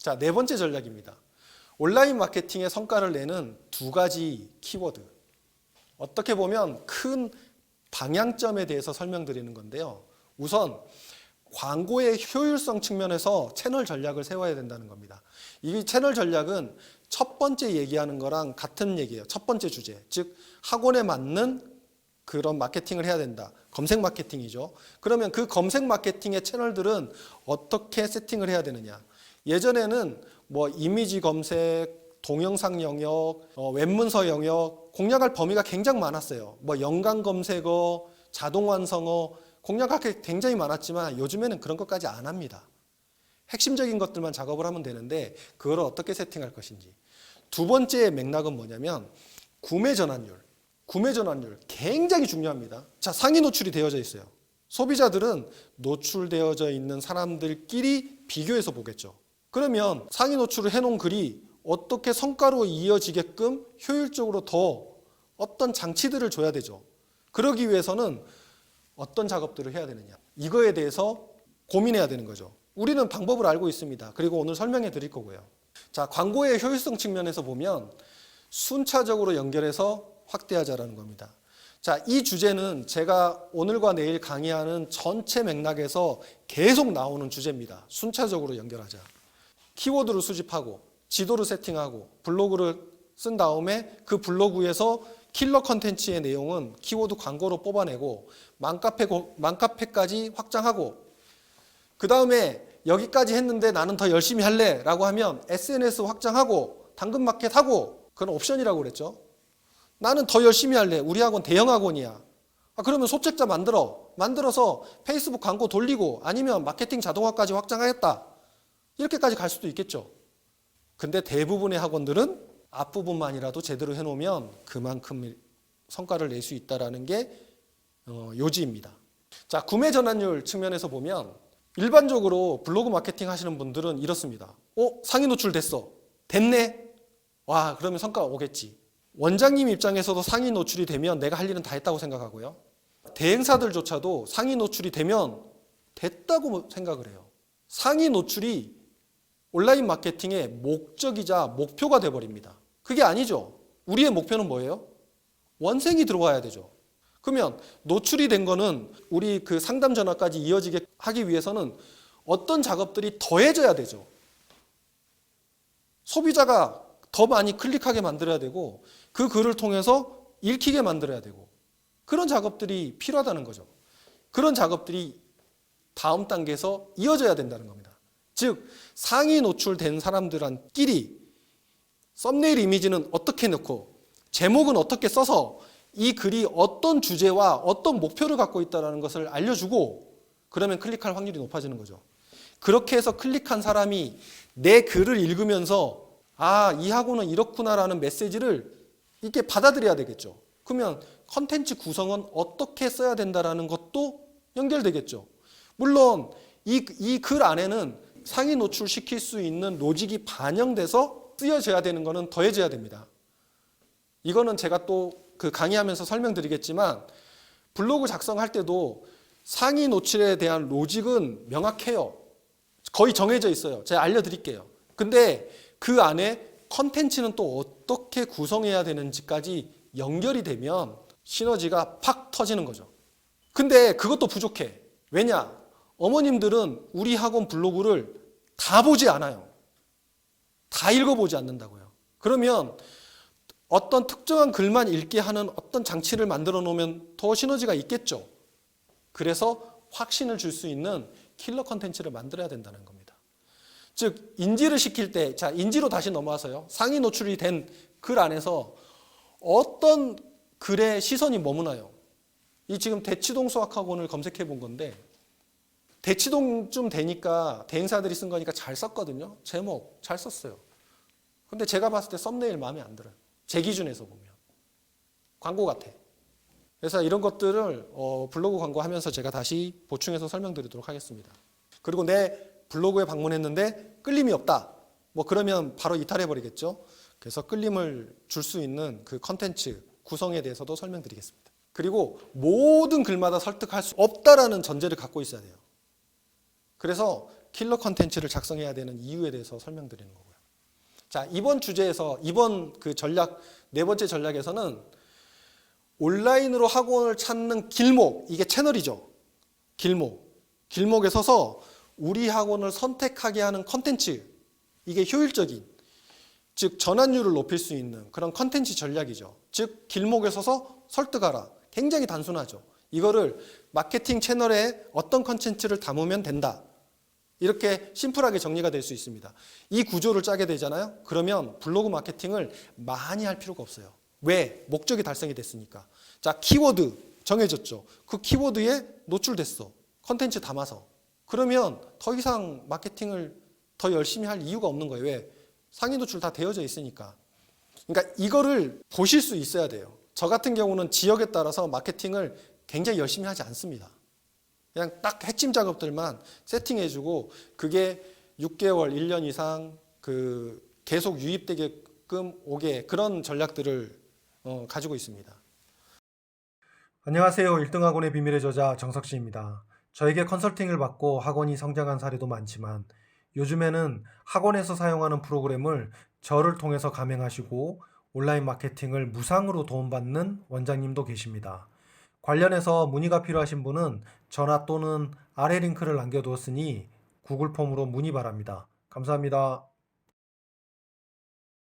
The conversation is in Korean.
자, 네 번째 전략입니다. 온라인 마케팅의 성과를 내는 두 가지 키워드. 어떻게 보면 큰 방향점에 대해서 설명드리는 건데요. 우선 광고의 효율성 측면에서 채널 전략을 세워야 된다는 겁니다. 이 채널 전략은 첫 번째 얘기하는 거랑 같은 얘기예요. 첫 번째 주제. 즉 학원에 맞는 그런 마케팅을 해야 된다. 검색 마케팅이죠. 그러면 그 검색 마케팅의 채널들은 어떻게 세팅을 해야 되느냐. 예전에는 뭐 이미지 검색, 동영상 영역, 웹문서 영역 공략할 범위가 굉장히 많았어요. 뭐 연관 검색어, 자동 완성어 공략할 게 굉장히 많았지만 요즘에는 그런 것까지 안 합니다. 핵심적인 것들만 작업을 하면 되는데 그걸 어떻게 세팅할 것인지. 두 번째 맥락은 뭐냐면 구매 전환율. 구매 전환율 굉장히 중요합니다. 자, 상위 노출이 되어져 있어요. 소비자들은 노출되어져 있는 사람들끼리 비교해서 보겠죠. 그러면 상위 노출을 해놓은 글이 어떻게 성과로 이어지게끔 효율적으로 더 어떤 장치들을 줘야 되죠. 그러기 위해서는 어떤 작업들을 해야 되느냐. 이거에 대해서 고민해야 되는 거죠. 우리는 방법을 알고 있습니다. 그리고 오늘 설명해 드릴 거고요. 자, 광고의 효율성 측면에서 보면 순차적으로 연결해서 확대하자라는 겁니다. 자, 이 주제는 제가 오늘과 내일 강의하는 전체 맥락에서 계속 나오는 주제입니다. 순차적으로 연결하자. 키워드를 수집하고 지도를 세팅하고 블로그를 쓴 다음에 그 블로그에서 킬러 컨텐츠의 내용은 키워드 광고로 뽑아내고 맘카페까지 확장하고 그 다음에 여기까지 했는데 나는 더 열심히 할래 라고 하면 SNS 확장하고 당근마켓 하고 그건 옵션이라고 그랬죠. 나는 더 열심히 할래. 우리 학원 대형 학원이야. 그러면 소책자 만들어서 페이스북 광고 돌리고 아니면 마케팅 자동화까지 확장하겠다. 이렇게까지 갈 수도 있겠죠. 근데 대부분의 학원들은 앞부분만이라도 제대로 해놓으면 그만큼 성과를 낼 수 있다는 게 요지입니다. 자, 구매 전환율 측면에서 보면 일반적으로 블로그 마케팅 하시는 분들은 이렇습니다. 상위 노출 됐네? 와, 그러면 성과가 오겠지. 원장님 입장에서도 상위 노출이 되면 내가 할 일은 다 했다고 생각하고요. 대행사들조차도 상위 노출이 되면 됐다고 생각을 해요. 상위 노출이 온라인 마케팅의 목적이자 목표가 돼버립니다. 그게 아니죠. 우리의 목표는 뭐예요? 원생이 들어와야 되죠. 그러면 노출이 된 거는 우리 그 상담 전화까지 이어지게 하기 위해서는 어떤 작업들이 더해져야 되죠. 소비자가 더 많이 클릭하게 만들어야 되고 그 글을 통해서 읽히게 만들어야 되고 그런 작업들이 필요하다는 거죠. 그런 작업들이 다음 단계에서 이어져야 된다는 겁니다. 즉 상위 노출된 사람들끼리 썸네일 이미지는 어떻게 넣고 제목은 어떻게 써서 이 글이 어떤 주제와 어떤 목표를 갖고 있다는 것을 알려주고 그러면 클릭할 확률이 높아지는 거죠. 그렇게 해서 클릭한 사람이 내 글을 읽으면서 이 학원은 이렇구나라는 메시지를 이렇게 받아들여야 되겠죠. 그러면 컨텐츠 구성은 어떻게 써야 된다는 것도 연결되겠죠. 물론 이 글 안에는 상위 노출시킬 수 있는 로직이 반영돼서 쓰여져야 되는 것은 더해져야 됩니다. 이거는 제가 또 그 강의하면서 설명드리겠지만 블로그 작성할 때도 상위 노출에 대한 로직은 명확해요. 거의 정해져 있어요. 제가 알려드릴게요. 근데 그 안에 컨텐츠는 또 어떻게 구성해야 되는지까지 연결이 되면 시너지가 팍 터지는 거죠. 근데 그것도 부족해. 왜냐? 어머님들은 우리 학원 블로그를 다 보지 않아요. 다 읽어보지 않는다고요. 그러면 어떤 특정한 글만 읽게 하는 어떤 장치를 만들어 놓으면 더 시너지가 있겠죠. 그래서 확신을 줄 수 있는 킬러 컨텐츠를 만들어야 된다는 겁니다. 즉 인지를 시킬 때, 자 인지로 다시 넘어와서요. 상위 노출이 된 글 안에서 어떤 글의 시선이 머무나요? 이 지금 대치동 수학학원을 검색해 본 건데 대치동쯤 되니까 대행사들이 쓴 거니까 잘 썼거든요. 제목 잘 썼어요. 근데 제가 봤을 때 썸네일 마음에 안 들어요. 제 기준에서 보면 광고 같아. 그래서 이런 것들을 블로그 광고하면서 제가 다시 보충해서 설명드리도록 하겠습니다. 그리고 내 블로그에 방문했는데 끌림이 없다. 뭐 그러면 바로 이탈해버리겠죠. 그래서 끌림을 줄 수 있는 그 컨텐츠 구성에 대해서도 설명드리겠습니다. 그리고 모든 글마다 설득할 수 없다라는 전제를 갖고 있어야 돼요. 그래서 킬러 컨텐츠를 작성해야 되는 이유에 대해서 설명드리는 거고요. 자, 이번 주제에서 이번 그 전략 네 번째 전략에서는 온라인으로 학원을 찾는 길목, 이게 채널이죠. 길목에 서서 우리 학원을 선택하게 하는 컨텐츠, 이게 효율적인, 즉 전환율을 높일 수 있는 그런 컨텐츠 전략이죠. 즉 길목에 서서 설득하라. 굉장히 단순하죠. 이거를 마케팅 채널에 어떤 컨텐츠를 담으면 된다. 이렇게 심플하게 정리가 될 수 있습니다. 이 구조를 짜게 되잖아요. 그러면 블로그 마케팅을 많이 할 필요가 없어요. 왜? 목적이 달성이 됐으니까. 자, 키워드 정해졌죠. 그 키워드에 노출됐어. 컨텐츠 담아서. 그러면 더 이상 마케팅을 더 열심히 할 이유가 없는 거예요. 왜? 상위 노출 다 되어져 있으니까. 그러니까 이거를 보실 수 있어야 돼요. 저 같은 경우는 지역에 따라서 마케팅을 굉장히 열심히 하지 않습니다. 그냥 딱 핵심 작업들만 세팅해주고 그게 6개월, 1년 이상 그 계속 유입되게끔 오게 그런 전략들을 가지고 있습니다. 안녕하세요. 1등학원의 비밀의 저자 정석씨입니다. 저에게 컨설팅을 받고 학원이 성장한 사례도 많지만 요즘에는 학원에서 사용하는 프로그램을 저를 통해서 감행하시고 온라인 마케팅을 무상으로 도움받는 원장님도 계십니다. 관련해서 문의가 필요하신 분은 전화 또는 아래 링크를 남겨두었으니 구글 폼으로 문의 바랍니다. 감사합니다.